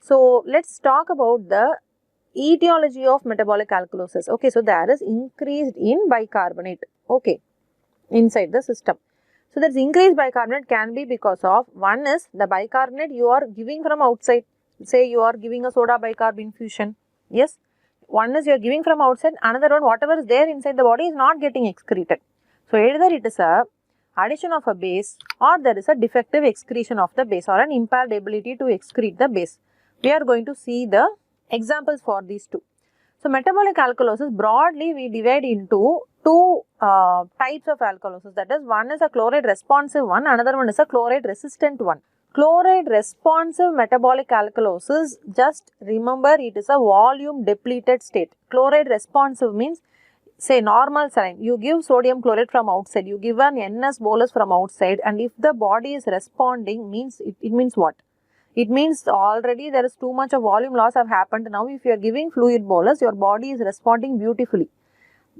So let's talk about the etiology of metabolic alkalosis. Okay, so there is increased in bicarbonate, okay, inside the system. So that's increased bicarbonate can be because of, one is the bicarbonate you are giving from outside. Say you are giving a soda bicarb infusion. Yes, one is you are giving from outside, another one whatever is there inside the body is not getting excreted. So either it is a addition of a base or there is a defective excretion of the base or an impaired ability to excrete the base. We are going to see the examples for these two. So metabolic alkalosis, broadly we divide into two types of alkalosis, that is, one is a chloride responsive one, another one is a chloride resistant one. Chloride responsive metabolic alkalosis, just remember it is a volume depleted state. Chloride responsive means, say normal saline, you give sodium chloride from outside, you give an NS bolus from outside, and if the body is responding, means it means what? It means already there is too much of volume loss have happened. Now if you are giving fluid bolus, your body is responding beautifully.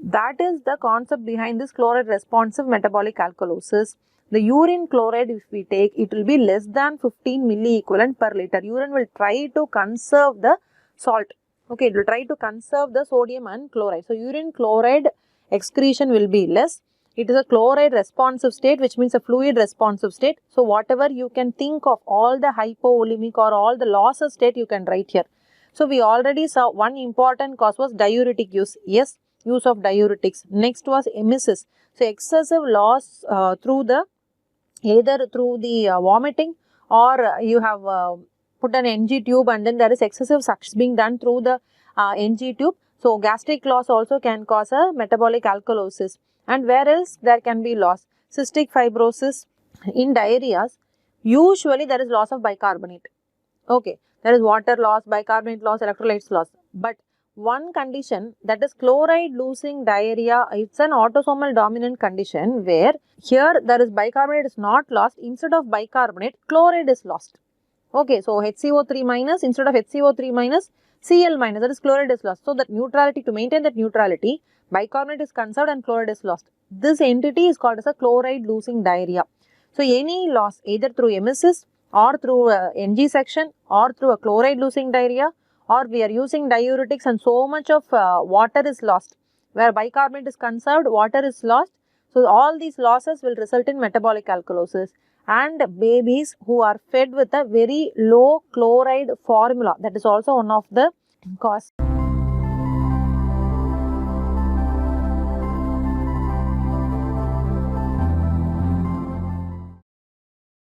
That is the concept behind this chloride responsive metabolic alkalosis. The urine chloride, if we take, it will be less than 15 milliequivalent per liter. Urine will try to conserve the salt. Okay, it will try to conserve the sodium and chloride. So urine chloride excretion will be less. It is a chloride responsive state, which means a fluid responsive state. So whatever you can think of, all the hypovolemic or all the losses state you can write here. So we already saw one important cause was diuretic use. Yes, use of diuretics. Next was emesis. So excessive loss through the, either through the vomiting, or you have put an NG tube and then there is excessive suction being done through the NG tube. So gastric loss also can cause a metabolic alkalosis. And where else there can be loss? Cystic fibrosis. In diarrheas, usually there is loss of bicarbonate. Okay, there is water loss, bicarbonate loss, electrolytes loss. But one condition, that is chloride losing diarrhea, it's an autosomal dominant condition where here there is bicarbonate is not lost. Instead of bicarbonate, chloride is lost. Okay, so HCO3 minus, instead of HCO3 minus, Cl minus, that is chloride is lost. So that neutrality, to maintain that neutrality, bicarbonate is conserved and chloride is lost. This entity is called as a chloride losing diarrhea. So any loss either through emesis or through NG section or through a chloride losing diarrhea, or we are using diuretics and so much of water is lost. Where bicarbonate is conserved, water is lost. So all these losses will result in metabolic alkalosis. And babies who are fed with a very low chloride formula, that is also one of the cause.